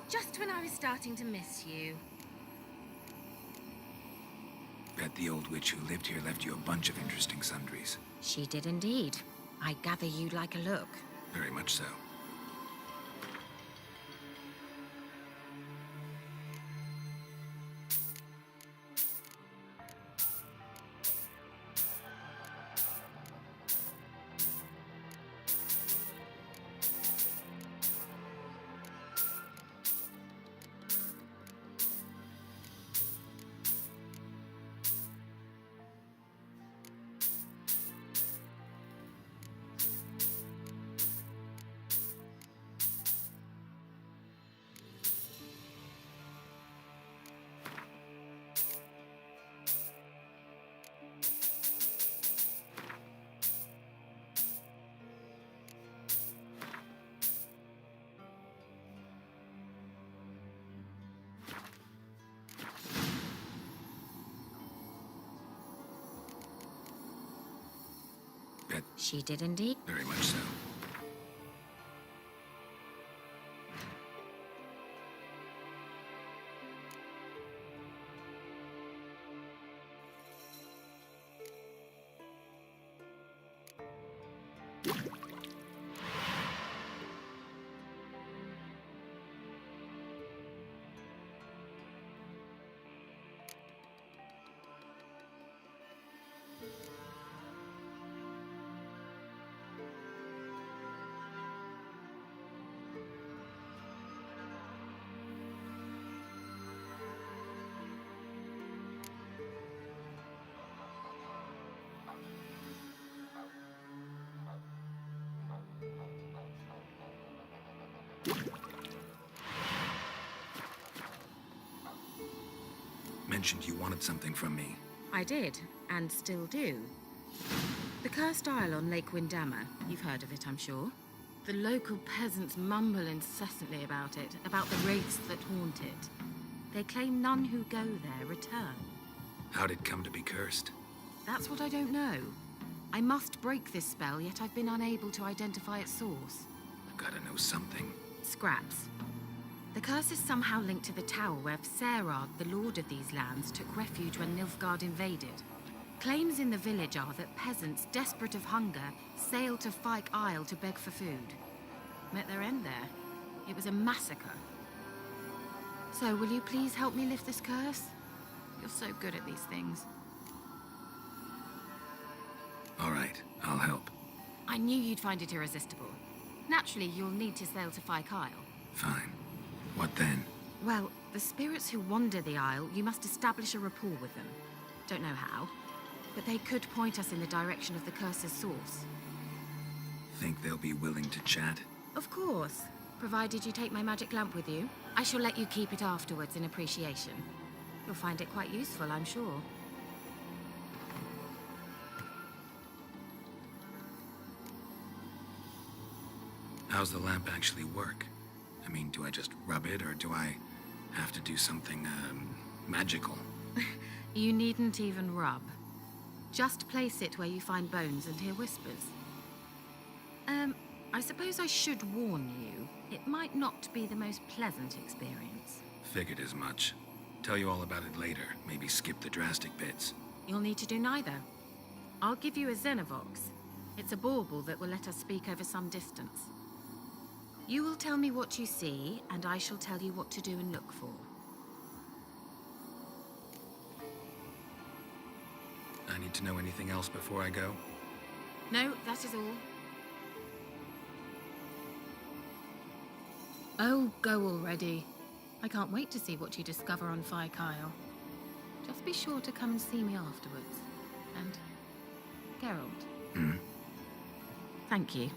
just when I was starting to miss you. Bet the old witch who lived here left you a bunch of interesting sundries. She did indeed. I gather you'd like a look. Very much so. Bet She did indeed. very much so. Mentioned you wanted something from me. I did, and still do. The Cursed Isle on Lake Windammer. You've heard of it, I'm sure. The local peasants mumble incessantly about it, about the wraiths that haunt it. They claim none who go there return. How'd it come to be cursed? That's what I don't know. I must break this spell, yet I've been unable to identify its source. Gotta know something. Scraps. The curse is somehow linked to the tower where Serad, the lord of these lands, took refuge when Nilfgaard invaded. Claims in the village are that peasants, desperate of hunger, sailed to Fyke Isle to beg for food. Met their end there. It was a massacre. So, will you please help me lift this curse? You're so good at these things. All right, I'll help. I knew you'd find it irresistible. Naturally, you'll need to sail to Fyke Isle. Fine. What then? Well, the spirits who wander the Isle, you must establish a rapport with them. Don't know how, but they could point us in the direction of the curse's source. Think they'll be willing to chat? Of course, provided you take my magic lamp with you. I shall let you keep it afterwards in appreciation. You'll find it quite useful, I'm sure. How's the lamp actually work? I mean, do I just rub it, or do I have to do something, magical? You needn't even rub. Just place it where you find bones and hear whispers. I suppose I should warn you. It might not be the most pleasant experience. Figured as much. Tell you all about it later. Maybe skip the drastic bits. You'll need to do neither. I'll give you a Xenovox. It's a bauble that will let us speak over some distance. You will tell me what you see, and I shall tell you what to do and look for. I need to know anything else before I go? No, that is all. Oh, go already. I can't wait to see what you discover on Fyke Isle. Just be sure to come and see me afterwards. And Geralt. Thank you.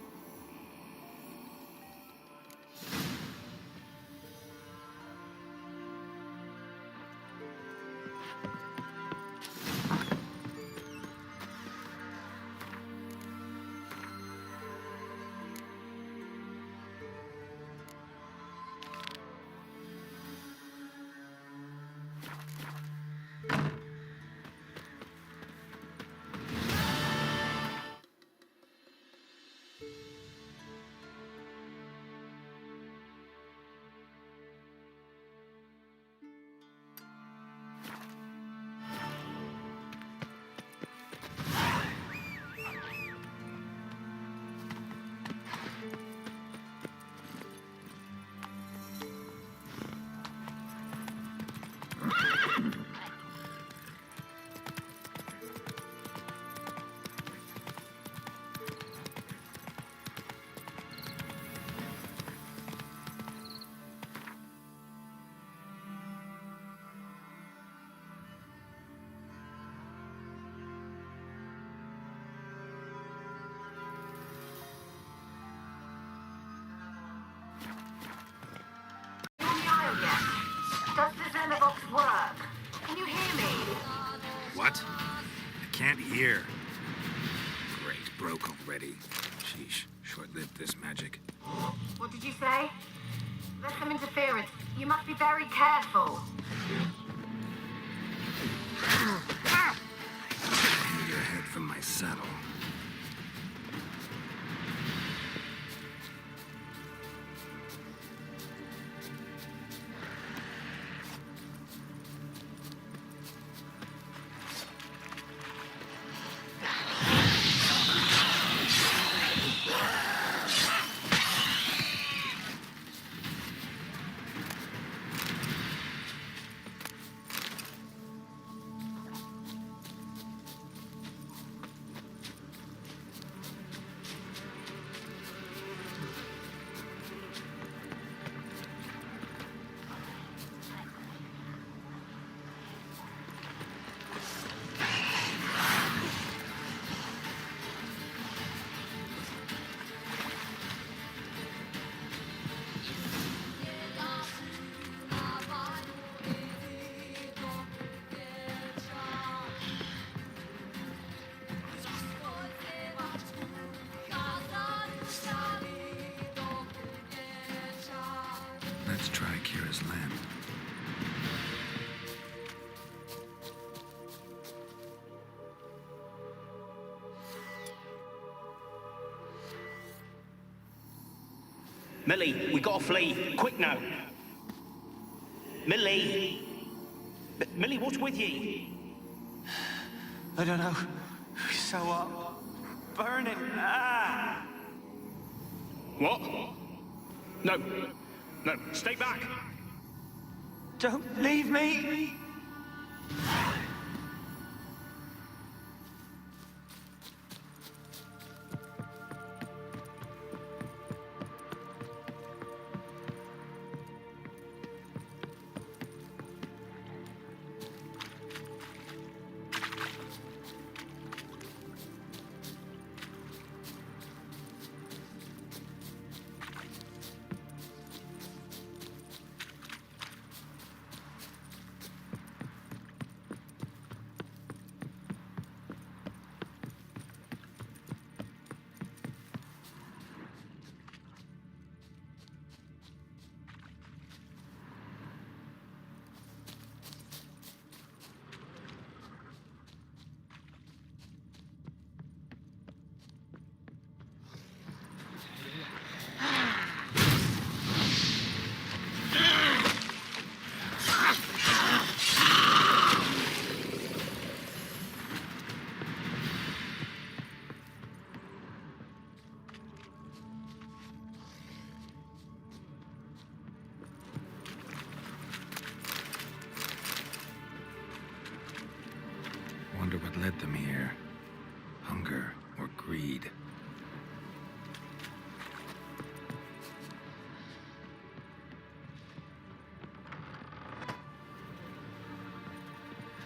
What? I can't hear. Great, broke already. Sheesh, short-lived this magic. What did you say? There's some interference. You must be very careful. Move your head from my saddle. Let's try Keira's lamp. Millie, we gotta flee. Quick now. Millie! Millie, what's with ye? I don't know. So up. Burning. Ah! What? No. No, stay back. Don't leave me! Wonder what led them here. Hunger or greed.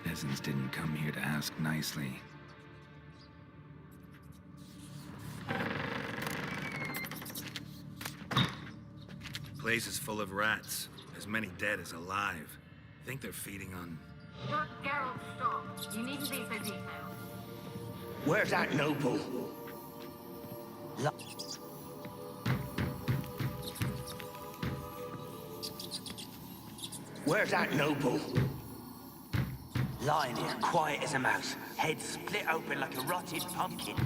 Peasants didn't come here to ask nicely. Place is full of rats. As many dead as alive. Think they're feeding on... Look, Geralt, stop. You needn't be so detailed. Where's that noble? Where's that noble? Lying here, quiet as a mouse. Head split open like a rotted pumpkin.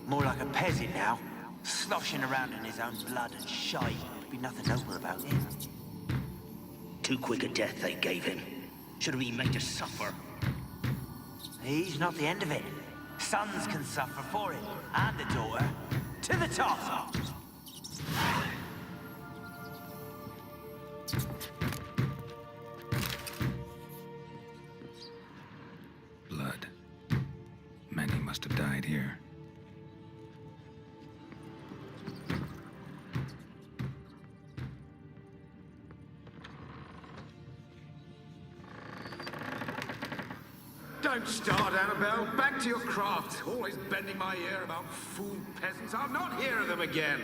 More like a peasant now. Sloshing around in his own blood and shite. Be nothing noble about him. Too quick a death they gave him. Should have been made to suffer. He's not the end of it. Sons can suffer for it. And the daughter. To the top! blood. Many must have died here. Don't start, Annabelle. Back to your craft. Always bending my ear about fool peasants. I'll not hear of them again.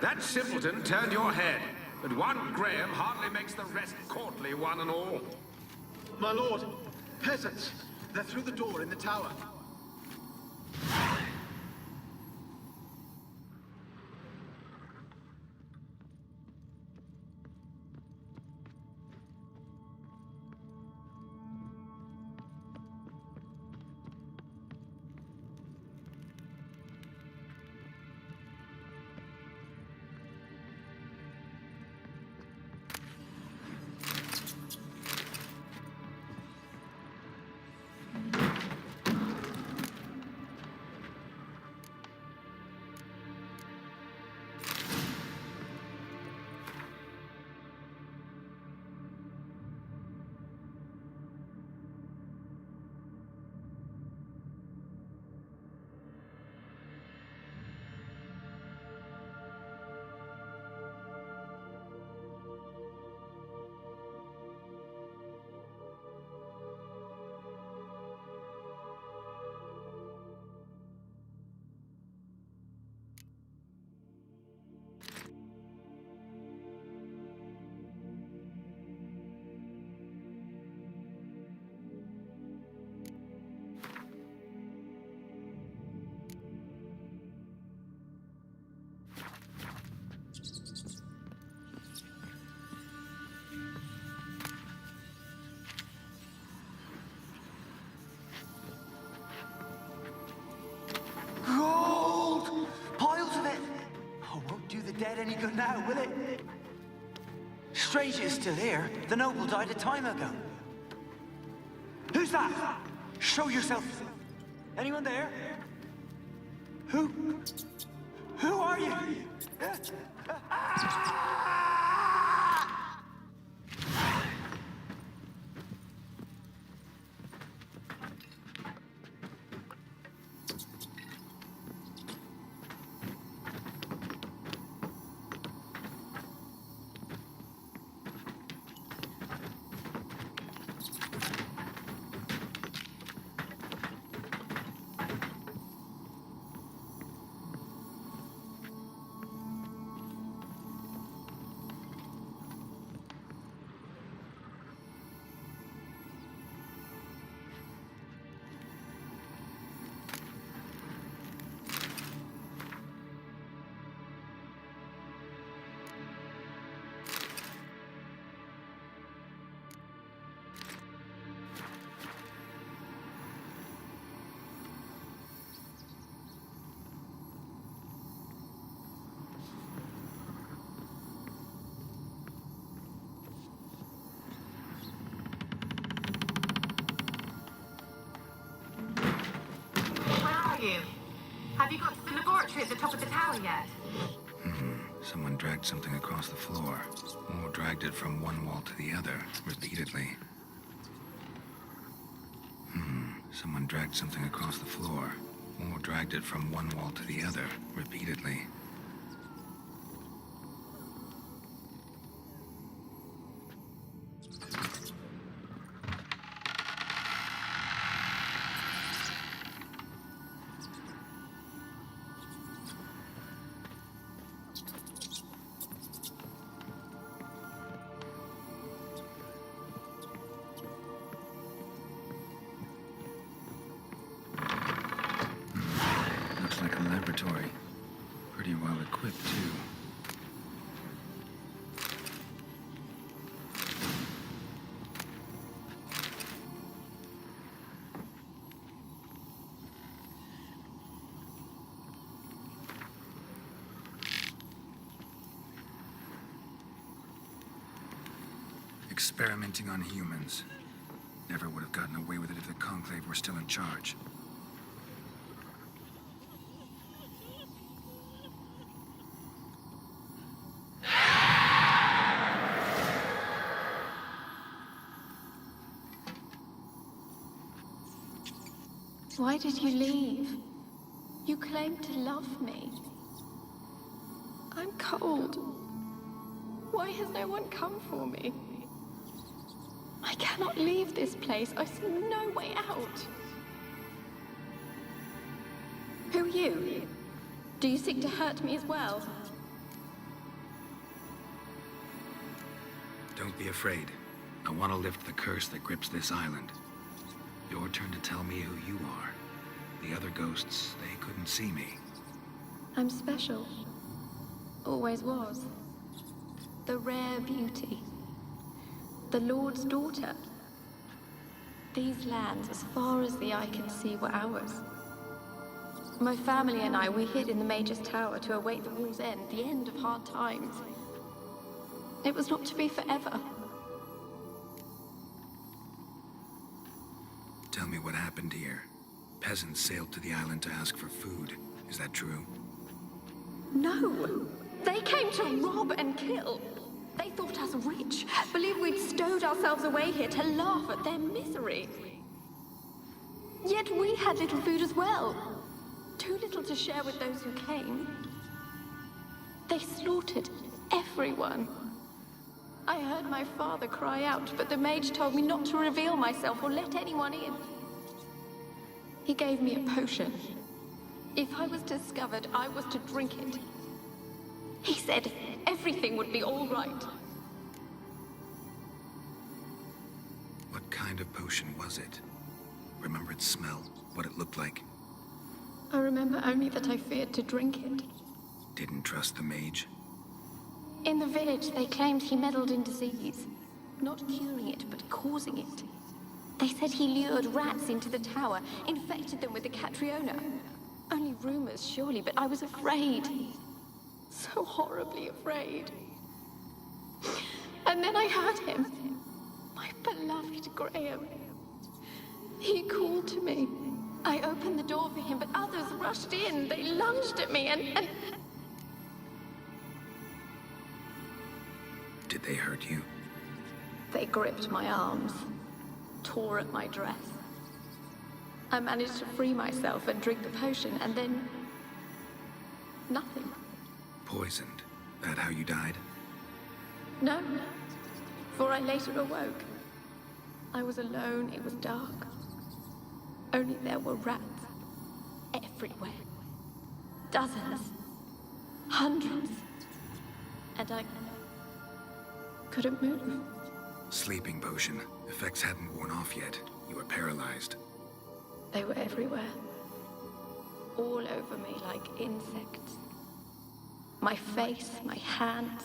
That simpleton turned your head, but one Graham hardly makes the rest courtly, one and all. My lord, Peasants! They're through the door in the tower. Gold! Piles of it! Oh, won't do the dead any good now, will it? Strange it's still here. The noble died a time ago. Who's that? Show yourself. Anyone there? Who? Who are you? Have you got to the laboratory at the top of the tower yet? Someone dragged something across the floor. Or dragged it from one wall to the other, repeatedly. Someone dragged something across the floor. Or dragged it from one wall to the other, repeatedly. Looks like a laboratory. Pretty well equipped, too. Experimenting on humans. Never would have gotten away with it if the Conclave were still in charge. Why did you leave? You claimed to love me. I'm cold. Why has no one come for me? I cannot leave this place. I see no way out. Who are you? Do you seek to hurt me as well? Don't be afraid. I want to lift the curse that grips this island. Your turn to tell me who you are. The other ghosts, they couldn't see me. I'm special. Always was. The rare beauty. The Lord's daughter. These lands, as far as the eye can see, were ours. My family and I, we hid in the Mage's Tower to await the war's end, the end of hard times. It was not to be forever. Tell me what happened here. Peasants sailed to the island to ask for food. Is that true? No! They came to rob and kill. They thought us rich, believed we'd stowed ourselves away here to laugh at their misery. Yet we had little food as well. Too little to share with those who came. They slaughtered everyone. I heard my father cry out, but the mage told me not to reveal myself or let anyone in. He gave me a potion. If I was discovered, I was to drink it. He said everything would be all right. What kind of potion was it? Remember its smell? What it looked like? I remember only that I feared to drink it. Didn't trust the mage? In the village, they claimed he meddled in disease. Not curing it, but causing it. They said he lured rats into the tower, infected them with the Catriona. Only rumors, surely, but I was afraid. So horribly afraid. And then I heard him. My beloved Graham. He called to me. I opened the door for him, but others rushed in. They lunged at me and... Did they hurt you? They gripped my arms, tore at my dress. I managed to free myself and drink the potion, and then... nothing. Poisoned? That how you died? No, for I later awoke. I was alone, it was dark. Only there were rats everywhere. Dozens. Hundreds. And I couldn't move. Sleeping potion. Effects hadn't worn off yet. You were paralyzed. They were everywhere. All over me like insects. My face, my hands.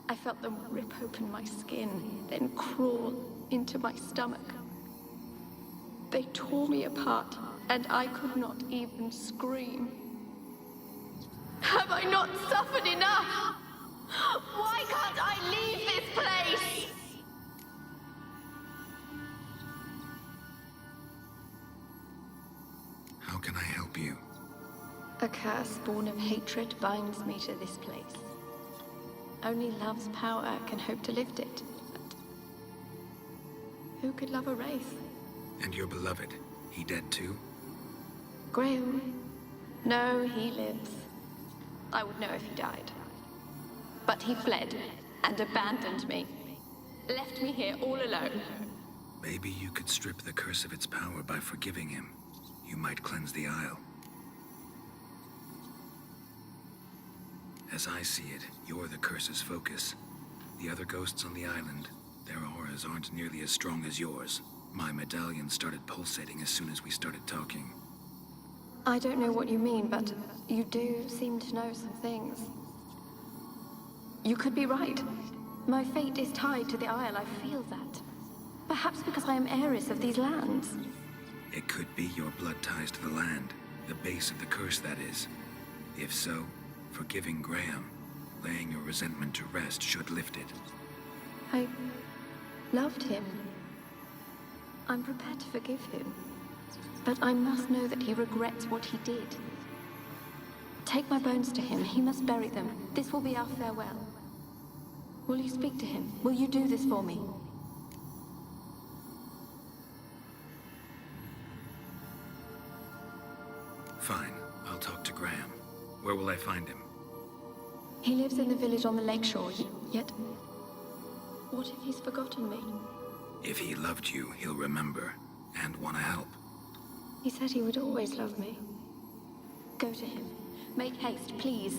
I felt them rip open my skin, then crawl into my stomach. They tore me apart, and I could not even scream. Have I not suffered enough? Why can't I leave this place? How can I help you? A curse born of hatred binds me to this place. Only love's power can hope to lift it. But who could love a wraith? And your beloved, he dead too? Graham? No, he lives. I would know if he died. But he fled and abandoned me. Left me here all alone. Maybe you could strip the curse of its power by forgiving him. You might cleanse the Isle. As I see it, you're the curse's focus. The other ghosts on the island, their auras aren't nearly as strong as yours. My medallion started pulsating as soon as we started talking. I don't know what you mean, but you do seem to know some things. You could be right. My fate is tied to the Isle, I feel that. Perhaps because I am heiress of these lands. It could be your blood ties to the land, the base of the curse, that is. If so, forgiving Graham, laying your resentment to rest should lift it. I loved him. I'm prepared to forgive him. But I must know that he regrets what he did. Take my bones to him. He must bury them. This will be our farewell. Will you speak to him? Will you do this for me? Fine. I'll talk to Graham. Where will I find him? He lives in the village on the lakeshore, yet... what if he's forgotten me? If he loved you, he'll remember, and want to help. He said he would always love me. Go to him. Make haste, please.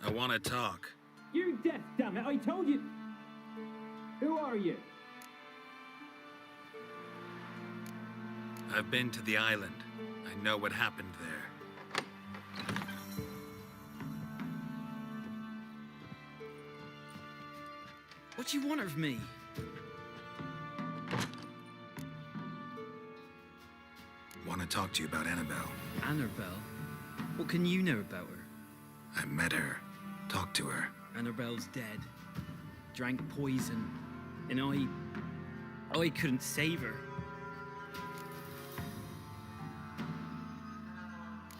I want to talk. You're deaf, damn it! I told you. Who are you? I've been to the island. I know what happened there. What do you want of me? Want to talk to you about Annabelle. Annabelle? What can you know about her? I met her. Talked to her. Annabelle's dead. Drank poison. And I couldn't save her.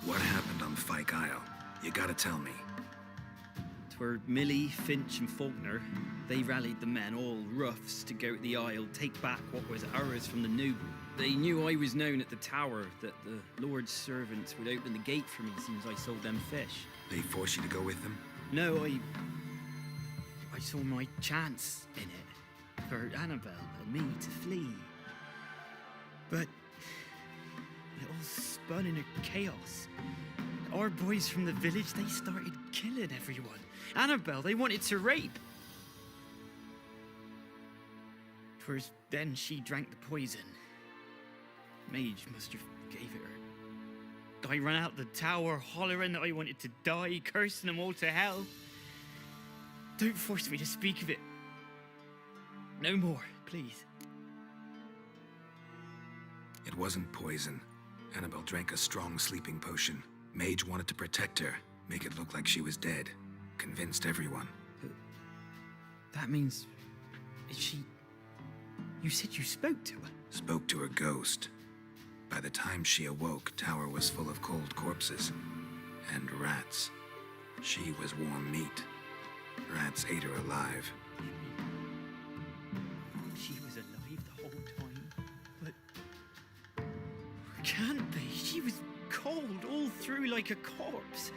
What happened on Fyke Isle? You gotta tell me. 'Twere Millie, Finch and Faulkner. They rallied the men, all roughs, to go to the Isle, take back what was ours from the noble. They knew I was known at the tower, that the Lord's servants would open the gate for me since I sold them fish. They force you to go with them? No, I saw my chance in it, for Annabelle and me to flee. But it all spun in a chaos. Our boys from the village, they started killing everyone. Annabelle, they wanted to rape. 'Twas then she drank the poison. Mage must have gave it her. I ran out the tower, hollering that I wanted to die, cursing them all to hell. Don't force me to speak of it. No more, please. It wasn't poison. Annabelle drank a strong sleeping potion. Mage wanted to protect her, make it look like she was dead. Convinced everyone. That means... is she... You said you spoke to her? Spoke to her ghost. By the time she awoke, tower was full of cold corpses. And rats. She was warm meat. Rats ate her alive. She was alive the whole time? But... can't be. She was cold all through like a corpse.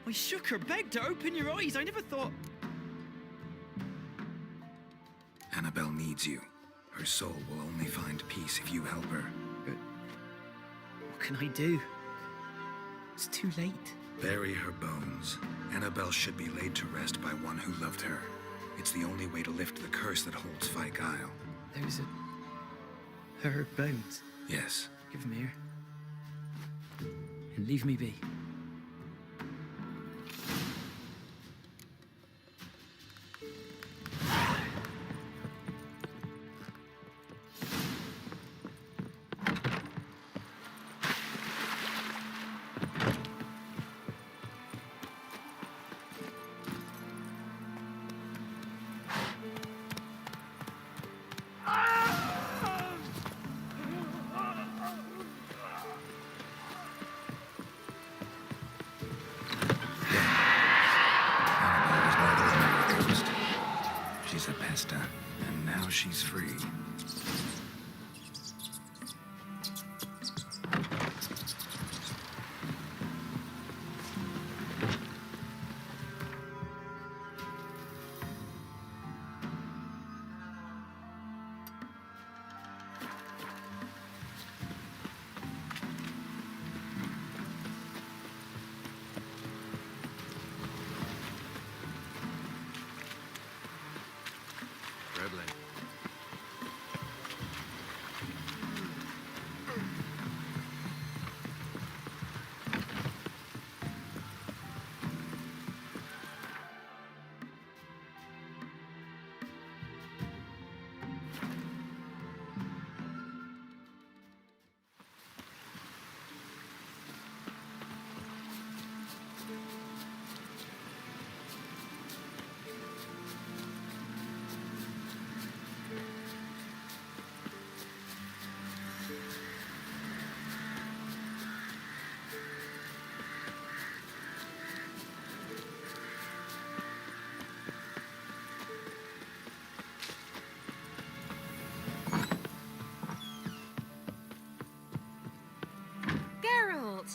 I shook her, begged her, open your eyes. I never thought... Annabelle needs you. Her soul will only find peace if you help her. What can I do? It's too late. Bury her bones. Annabelle should be laid to rest by one who loved her. It's the only way to lift the curse that holds Fyke Isle. Those are... her bones. Yes. Give them here. And leave me be. She's a pesta, and now she's free.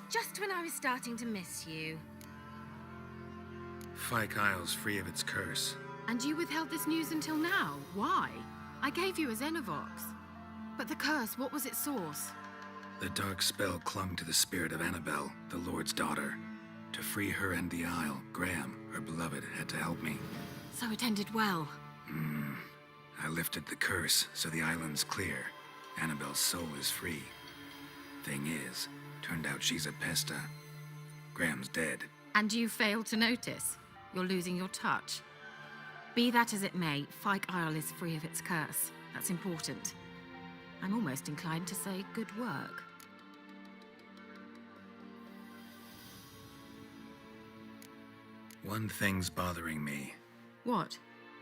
Just when I was starting to miss you. Fyke Isle's free of its curse. And you withheld this news until now? Why? I gave you a Xenovox. But the curse, what was its source? The dark spell clung to the spirit of Annabelle, the Lord's daughter. To free her and the Isle, Graham, her beloved, had to help me. So it ended well. I lifted the curse, so the island's clear. Annabelle's soul is free. Thing is, turned out she's a pesta. Graham's dead. And you failed to notice. You're losing your touch. Be that as it may, Fyke Isle is free of its curse. That's important. I'm almost inclined to say good work. One thing's bothering me. What?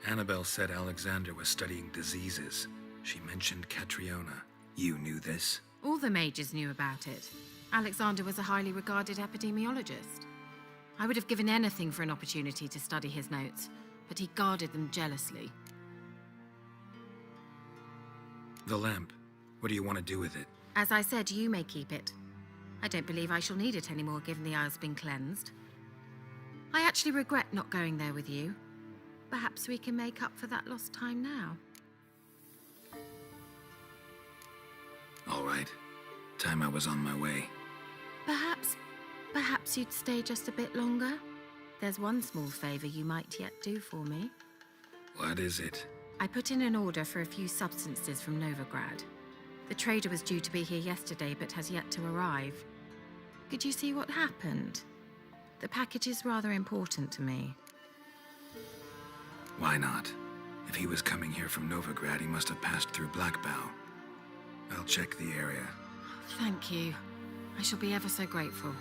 Annabelle said Alexander was studying diseases. She mentioned Catriona. You knew this? All the mages knew about it. Alexander was a highly regarded epidemiologist. I would have given anything for an opportunity to study his notes, but he guarded them jealously. The lamp. What do you want to do with it? As I said, you may keep it. I don't believe I shall need it anymore, given the Isle's been cleansed. I actually regret not going there with you. Perhaps we can make up for that lost time now. All right. Time I was on my way. Perhaps you'd stay just a bit longer? There's one small favor you might yet do for me. What is it? I put in an order for a few substances from Novigrad. The trader was due to be here yesterday, but has yet to arrive. Could you see what happened? The package is rather important to me. Why not? If he was coming here from Novigrad, he must have passed through Blackbow. I'll check the area. Thank you. I shall be ever so grateful.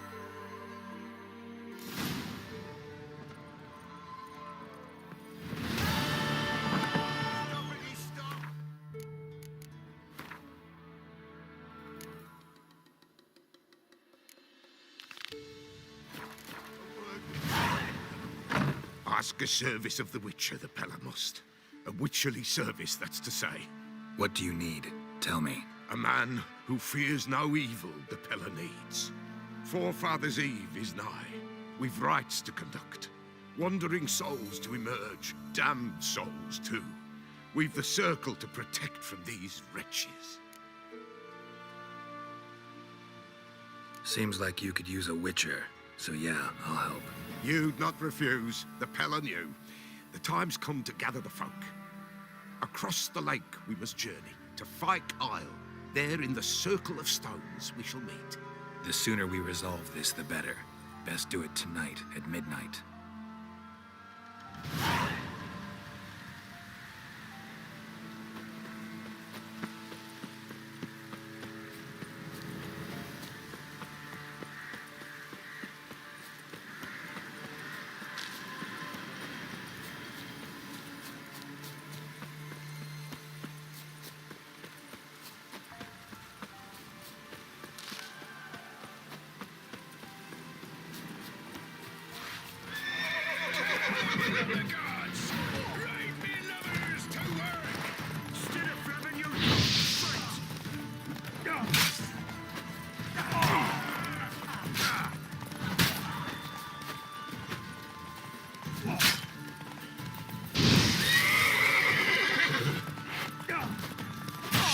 Ask a service of the Witcher, the Pella must. A witcherly service, that's to say. What do you need? Tell me. A man who fears no evil the Pella needs. Forefathers' Eve is nigh. We've rites to conduct. Wandering souls to emerge. Damned souls, too. We've the circle to protect from these wretches. Seems like you could use a witcher. So yeah, I'll help. You'd not refuse. The Pella knew. The time's come to gather the folk. Across the lake we must journey, to Fyke Isle. There in the circle of stones we shall meet. The sooner we resolve this, the better. Best do it tonight, at midnight.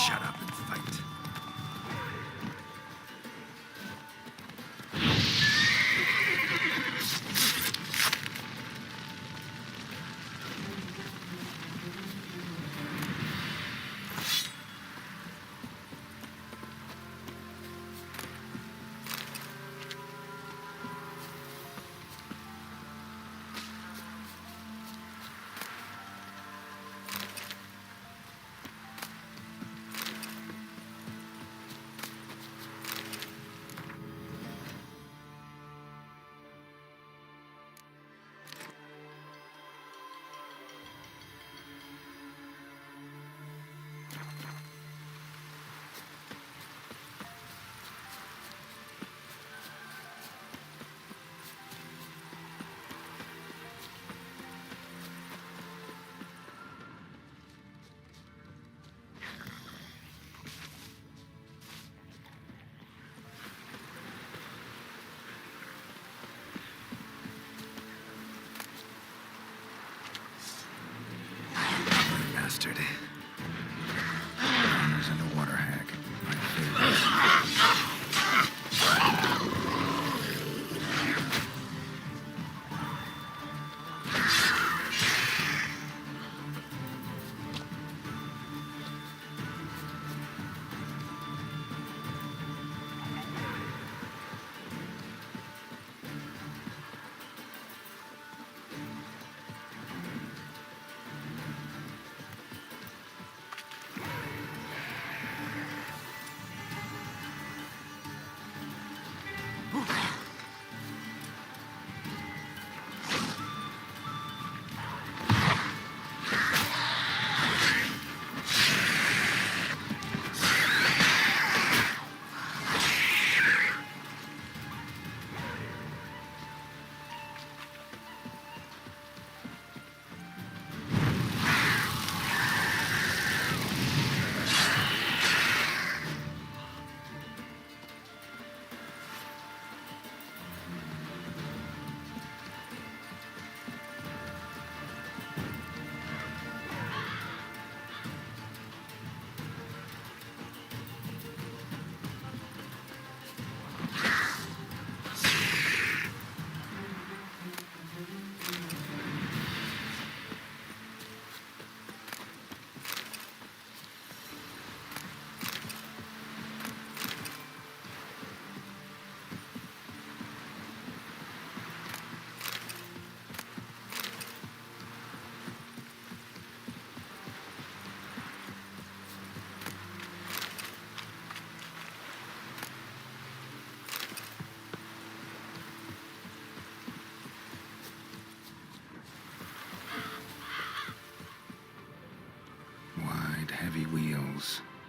Shut up and fight.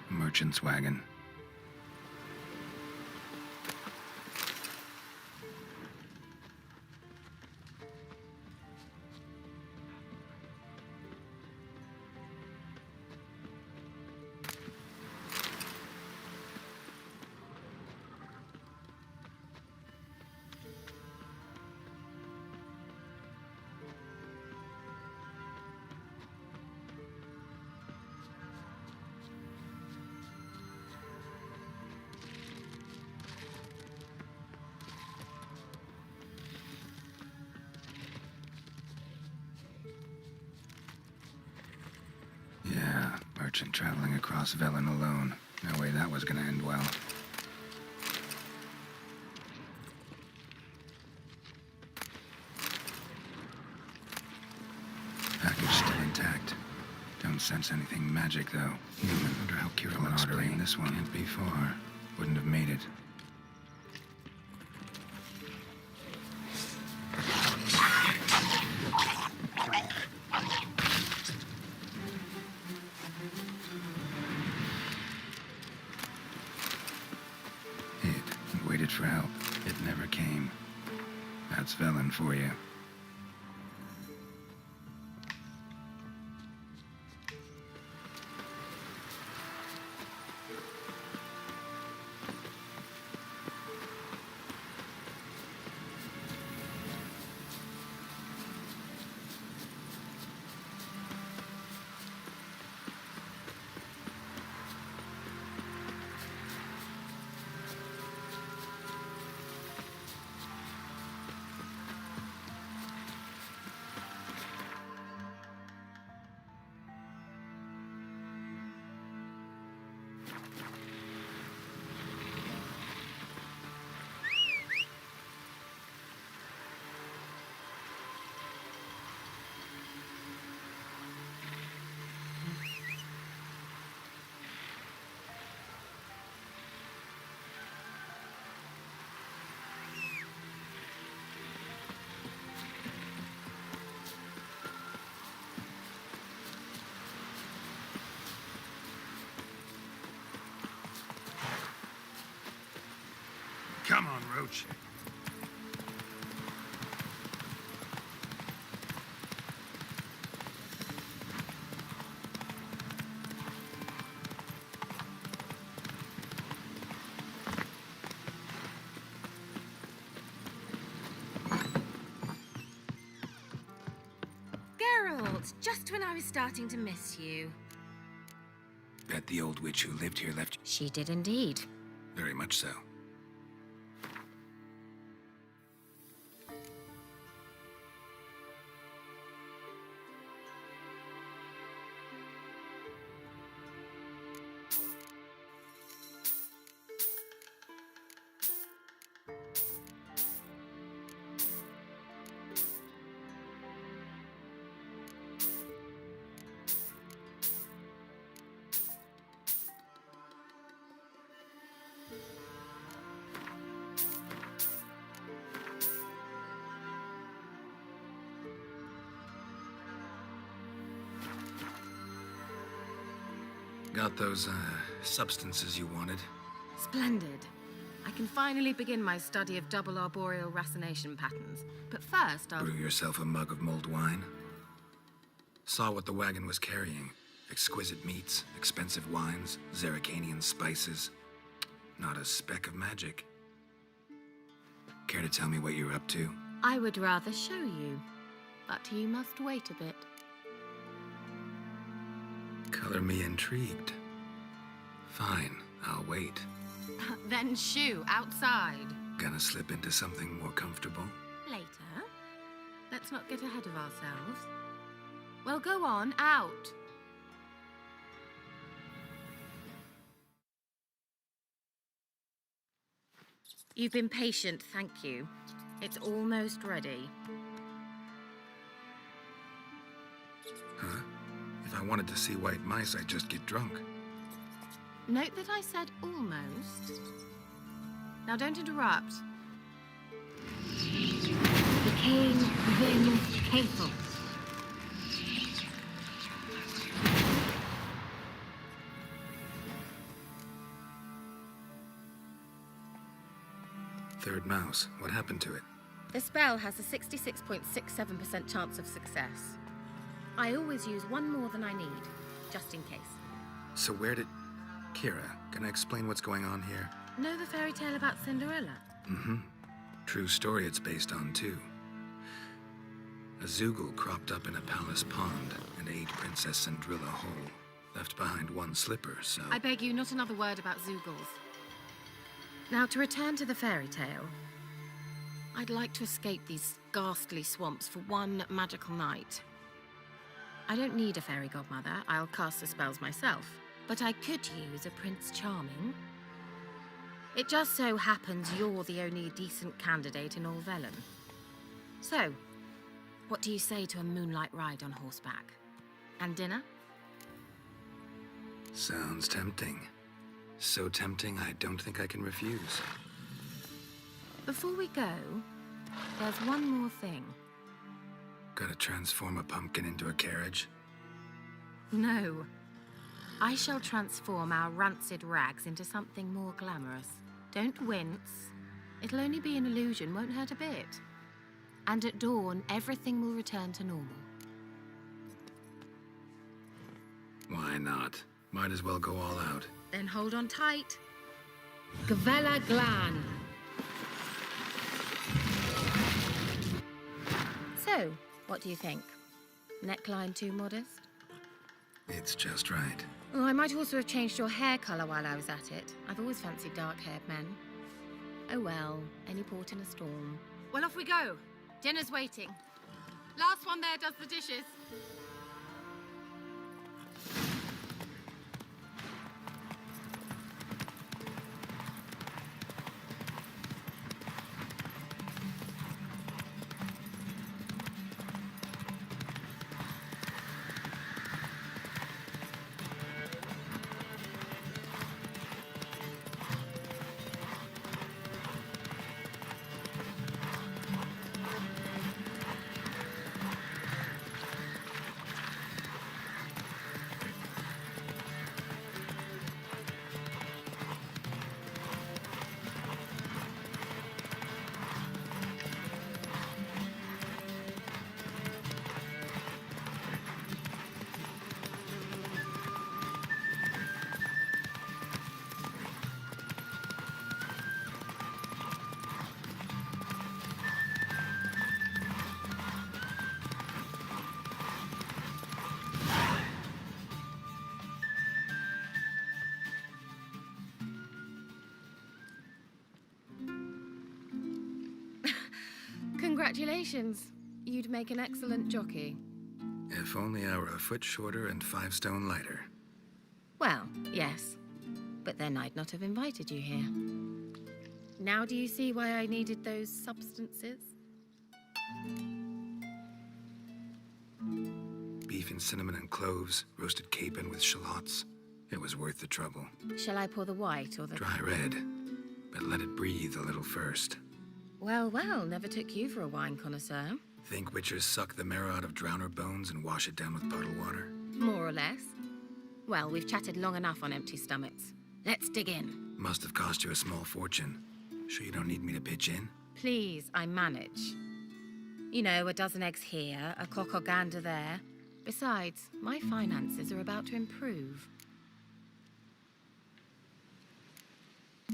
A merchant's wagon. Yeah, merchant traveling across Vernan alone. No way that was gonna end well. Package still intact. Don't sense anything magic, though. Human. Wonder how Keira will explain this one. Can't be far. Wouldn't have made it. Hid and waited for help. It never came. That's Vernan for you. Come on, Roche. Geralt, just when I was starting to miss you. Bet the old witch who lived here left you. She did indeed. Very much so. Got those, substances you wanted? Splendid. I can finally begin my study of double arboreal racination patterns. But first, I'll... Brew yourself a mug of mulled wine? Saw what the wagon was carrying. Exquisite meats, expensive wines, Zerrikanian spices. Not a speck of magic. Care to tell me what you're up to? I would rather show you, but you must wait a bit. Color me intrigued. Fine, I'll wait. Then shoo, outside. Gonna slip into something more comfortable? Later. Let's not get ahead of ourselves. Well, go on, out. You've been patient, thank you. It's almost ready. Huh? If I wanted to see white mice, I'd just get drunk. Note that I said almost. Now don't interrupt. The king within capable. Third mouse. What happened to it? The spell has a 66.67% chance of success. I always use one more than I need, just in case. So where did... Keira, can I explain what's going on here? Know the fairy tale about Cinderella? Mm-hmm. True story it's based on, too. A Zoogle cropped up in a palace pond and ate Princess Cinderella whole. Left behind one slipper, so... I beg you, not another word about Zoogles. Now, to return to the fairy tale, I'd like to escape these ghastly swamps for one magical night. I don't need a fairy godmother. I'll cast the spells myself. But I could use a Prince Charming. It just so happens you're the only decent candidate in all Velen. So, what do you say to a moonlight ride on horseback? And dinner? Sounds tempting. So tempting, I don't think I can refuse. Before we go, there's one more thing. Gotta transform a pumpkin into a carriage? No. I shall transform our rancid rags into something more glamorous. Don't wince. It'll only be an illusion, won't hurt a bit. And at dawn, everything will return to normal. Why not? Might as well go all out. Then hold on tight. Gavella Glan. So, what do you think? Neckline too modest? It's just right. Oh, I might also have changed your hair colour while I was at it. I've always fancied dark-haired men. Oh well, any port in a storm. Well, off we go. Dinner's waiting. Last one there does the dishes. Congratulations. You'd make an excellent jockey. If only I were a foot shorter and 5 stone lighter. Well, yes. But then I'd not have invited you here. Now do you see why I needed those substances? Beef and cinnamon and cloves, roasted capon with shallots. It was worth the trouble. Shall I pour the white or the... Dry red, but let it breathe a little first. Well, well, never took you for a wine connoisseur. Think witchers suck the marrow out of drowner bones and wash it down with puddle water? More or less. Well, we've chatted long enough on empty stomachs. Let's dig in. Must have cost you a small fortune. Sure you don't need me to pitch in? Please, I manage. You know, a dozen eggs here, a cock or gander there. Besides, my finances are about to improve.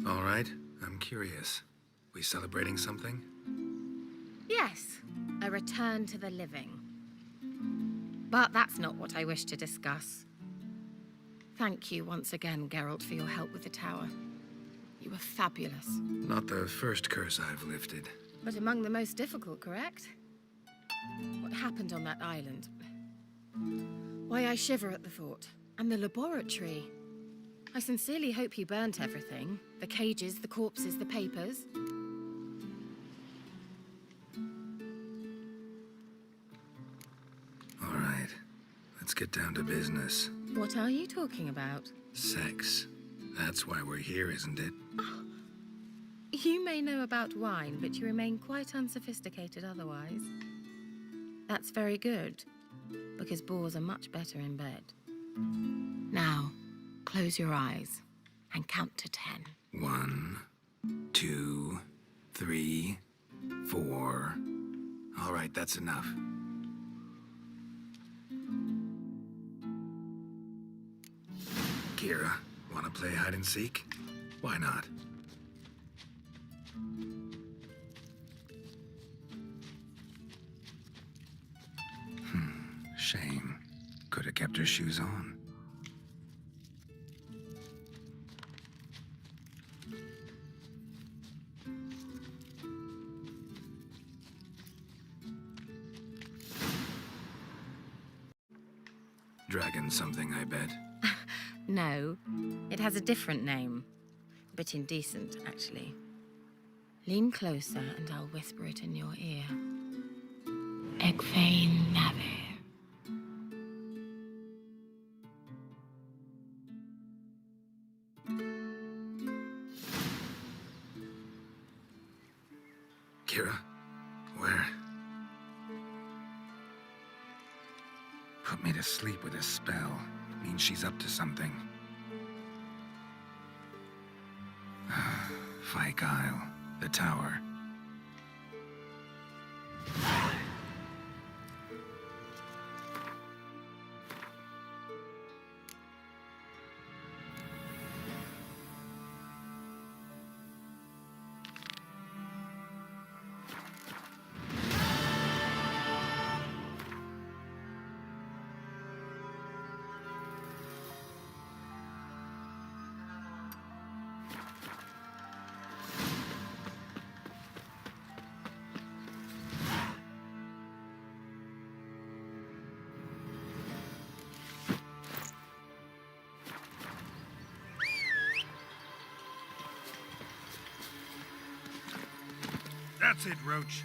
All right, I'm curious. We celebrating something? Yes, a return to the living. But that's not what I wish to discuss. Thank you once again, Geralt, for your help with the tower. You were fabulous. Not the first curse I've lifted. But among the most difficult, correct? What happened on that island? Why, I shiver at the thought. And the laboratory. I sincerely hope you burnt everything. The cages, the corpses, the papers. All right, let's get down to business. What are you talking about? Sex. That's why we're here, isn't it? Oh. You may know about wine, but you remain quite unsophisticated otherwise. That's very good, because boars are much better in bed. Now, close your eyes and count to 10. 1, 2, 3, 4. All right, that's enough. Keira, wanna play hide and seek? Why not? Shame. Could have kept her shoes on. Dragon something, I bet. No, it has a different name. A bit indecent, actually. Lean closer and I'll whisper it in your ear. Egfain Nave. Keira? Where? Put me to sleep with a spell. Means she's up to something. Fyke Isle. The tower. That's it, Roche.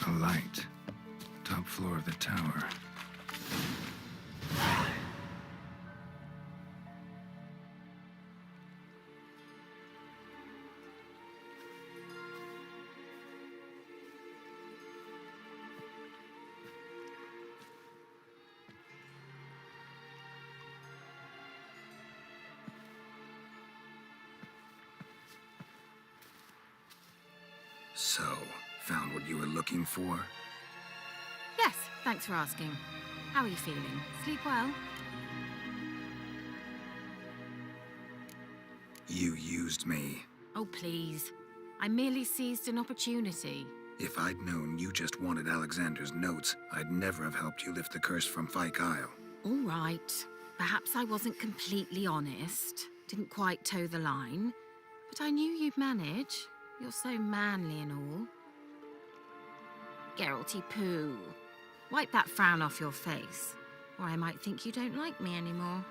A light. Top floor of the tower. So, found what you were looking for? Yes, thanks for asking. How are you feeling? Sleep well? You used me. Oh, please. I merely seized an opportunity. If I'd known you just wanted Alexander's notes, I'd never have helped you lift the curse from Fyke Isle. All right. Perhaps I wasn't completely honest. Didn't quite toe the line. But I knew you'd manage. You're so manly and all. Geralty poo. Wipe that frown off your face, or I might think you don't like me anymore.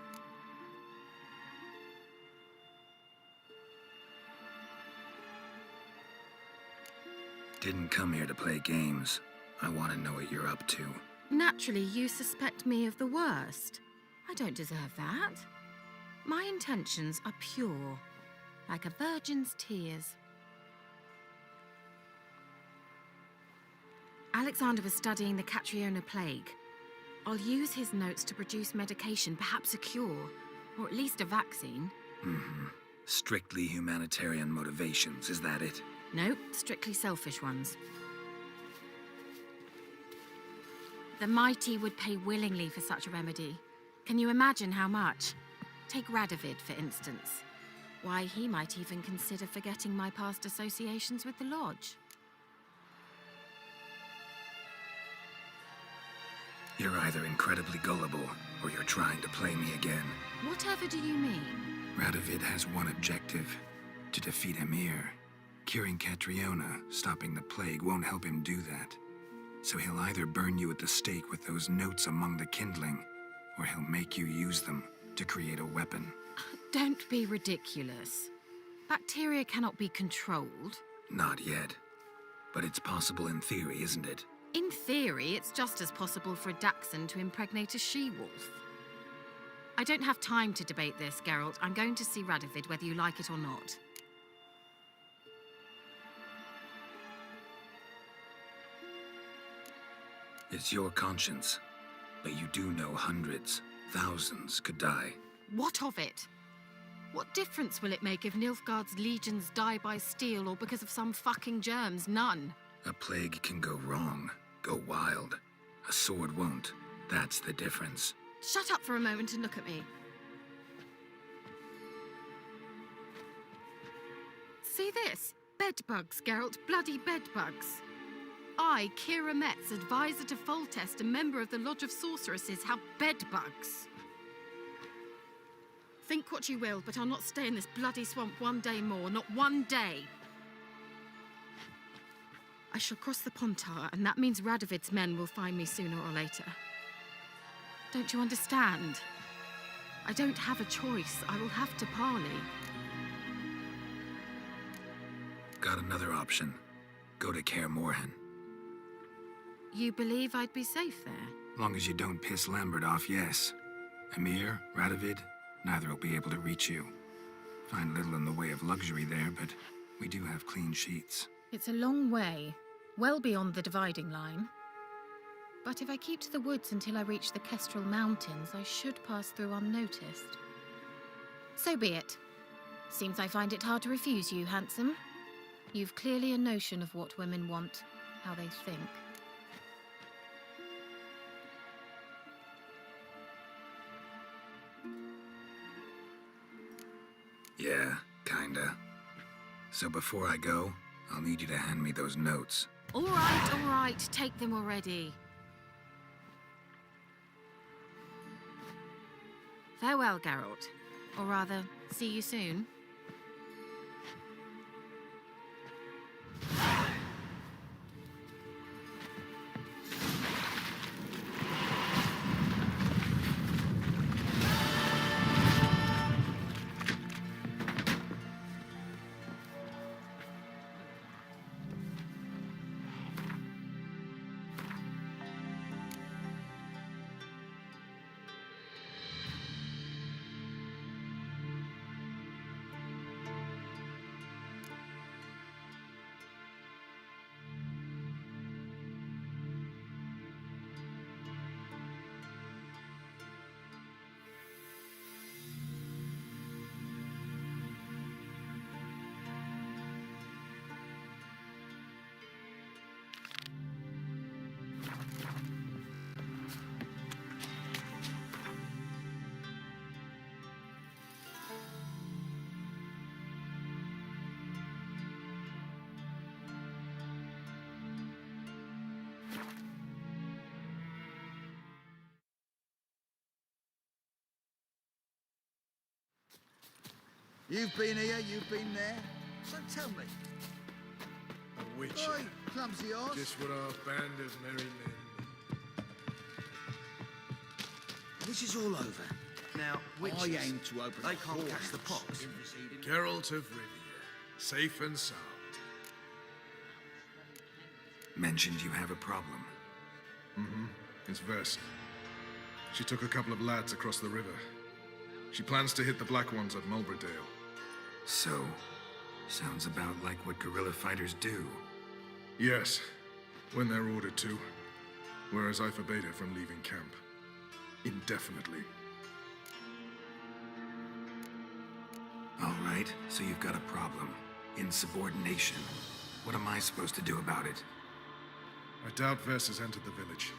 Didn't come here to play games. I want to know what you're up to. Naturally, you suspect me of the worst. I don't deserve that. My intentions are pure, like a virgin's tears. Alexander was studying the Catriona plague. I'll use his notes to produce medication, perhaps a cure, or at least a vaccine. Strictly humanitarian motivations, is that it? Nope, strictly selfish ones. The mighty would pay willingly for such a remedy. Can you imagine how much? Take Radovid, for instance. Why, he might even consider forgetting my past associations with the Lodge. You're either incredibly gullible, or you're trying to play me again. Whatever do you mean? Radovid has one objective, to defeat Emir. Curing Catriona, stopping the plague, won't help him do that. So he'll either burn you at the stake with those notes among the kindling, or he'll make you use them to create a weapon. Don't be ridiculous. Bacteria cannot be controlled. Not yet. But it's possible in theory, isn't it? In theory, it's just as possible for a Dachshund to impregnate a she-wolf. I don't have time to debate this, Geralt. I'm going to see Radovid whether you like it or not. It's your conscience. But you do know hundreds, thousands could die. What of it? What difference will it make if Nilfgaard's legions die by steel or because of some fucking germs? None. A plague can go wrong, go wild. A sword won't. That's the difference. Shut up for a moment and look at me. See this? Bedbugs, Geralt. Bloody bedbugs. I, Keira Metz, advisor to Foltest, a member of the Lodge of Sorceresses, have bedbugs. Think what you will, but I'll not stay in this bloody swamp one day more. Not one day. I shall cross the Pontar, and that means Radovid's men will find me sooner or later. Don't you understand? I don't have a choice. I will have to parley. Got another option. Go to Kaer Morhen. You believe I'd be safe there? Long as you don't piss Lambert off, yes. Emir, Radovid, neither will be able to reach you. Find little in the way of luxury there, but we do have clean sheets. It's a long way, well beyond the dividing line. But if I keep to the woods until I reach the Kestrel Mountains, I should pass through unnoticed. So be it. Seems I find it hard to refuse you, handsome. You've clearly a notion of what women want, how they think. Yeah, kinda. So before I go, I'll need you to hand me those notes. All right, take them already. Farewell, Geralt. Or rather, see you soon. You've been here, you've been there. So tell me. A witcher. Oi, clumsy horse. Just what our band of merry men. This is all over. Now, witches, I aim to open they a can't catch the whorehouse. pox. Geralt of Rivia, safe and sound. Mentioned you have a problem. It's Versa. She took a couple of lads across the river. She plans to hit the Black Ones at Mulberdale. So, sounds about like what guerrilla fighters do. Yes, when they're ordered to. Whereas I forbade her from leaving camp. Indefinitely. All right, so you've got a problem. Insubordination. What am I supposed to do about it? I doubt Versa's entered the village.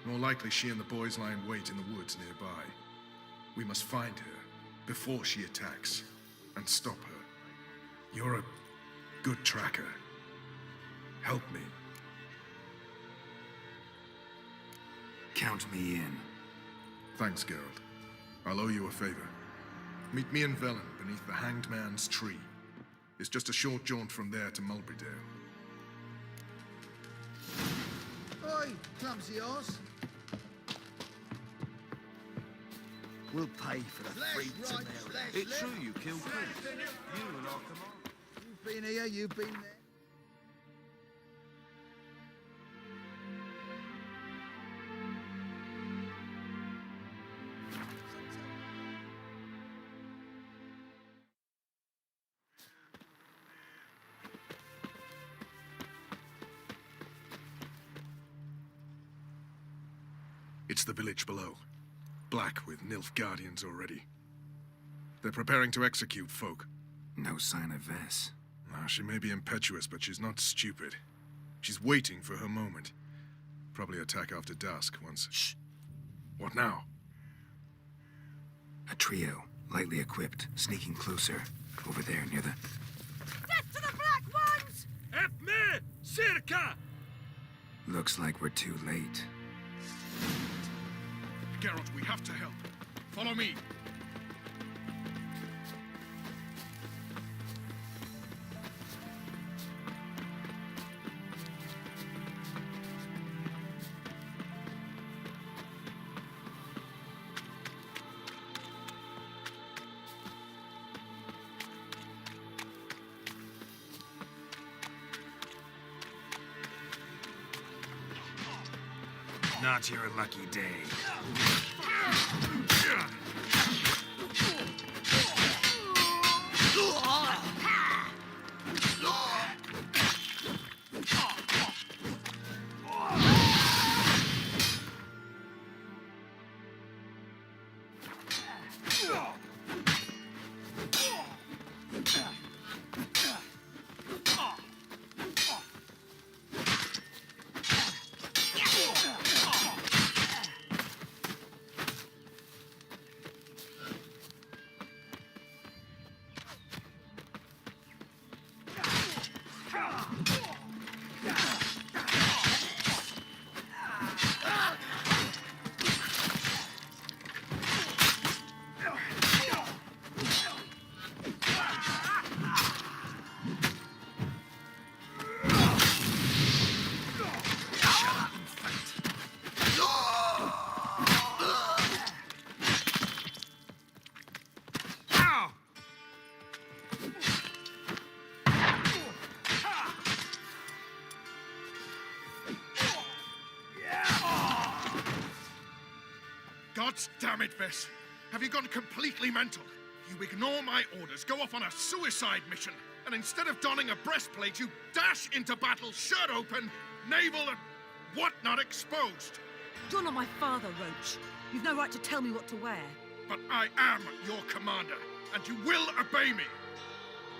More likely she and the boys lie in wait in the woods nearby. We must find her before she attacks and stop her. You're a good tracker. Help me. Count me in. Thanks, Geralt. I'll owe you a favor. Meet me in Velen beneath the Hanged Man's tree. It's just a short jaunt from there to Mulberrydale. Oi, clumsy horse. We'll pay for the freaks and their... It's true you killed Chris. You and our commander. You've been here, you've been there. It's the village below. Black with Nilfgaardians already. They're preparing to execute folk. No sign of Vess. She may be impetuous, but she's not stupid. She's waiting for her moment. Probably attack after dusk once... Shh! What now? A trio, lightly equipped, sneaking closer. Over there, near the... Death to the Black Ones! Efme! Circa! Looks like we're too late. Geralt, we have to help. Follow me. Not your lucky day. God damn it, Vess. Have you gone completely mental? You ignore my orders, go off on a suicide mission, and instead of donning a breastplate, you dash into battle, shirt open, navel and whatnot exposed. You're not my father, Roche. You've no right to tell me what to wear. But I am your commander, and you will obey me.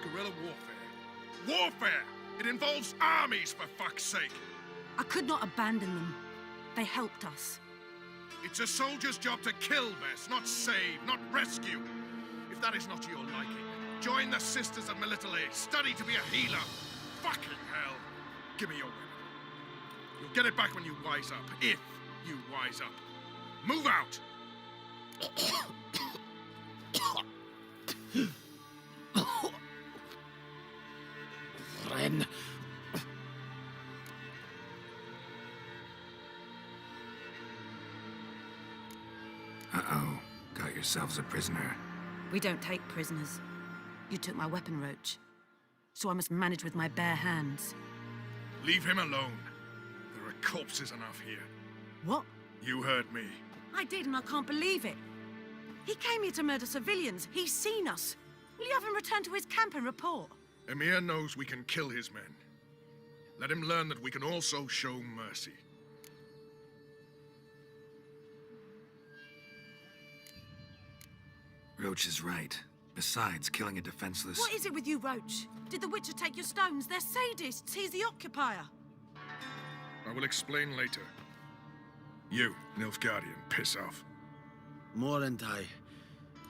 Guerrilla warfare. Warfare! It involves armies, for fuck's sake. I could not abandon them. They helped us. It's a soldier's job to kill, Vess, not save, not rescue. If that is not to your liking, join the Sisters of Melitele. Study to be a healer. Fucking hell. Give me your weapon. You'll get it back when you wise up. If you wise up. Move out! Ren. Uh-oh. Got yourselves a prisoner. We don't take prisoners. You took my weapon, Roche. So I must manage with my bare hands. Leave him alone. There are corpses enough here. What? You heard me. I did, and I can't believe it. He came here to murder civilians. He's seen us. Will you have him return to his camp and report? Emir knows we can kill his men. Let him learn that we can also show mercy. Roche is right. Besides, killing a defenseless... What is it with you, Roche? Did the Witcher take your stones? They're sadists. He's the occupier. I will explain later. You, Nilfgaardian, piss off. Morentai.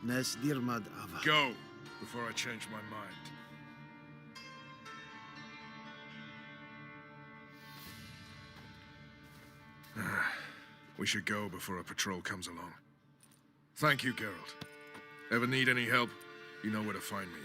Nes dirmad ava. Go, before I change my mind. We should go before a patrol comes along. Thank you, Geralt. Ever need any help, you know where to find me.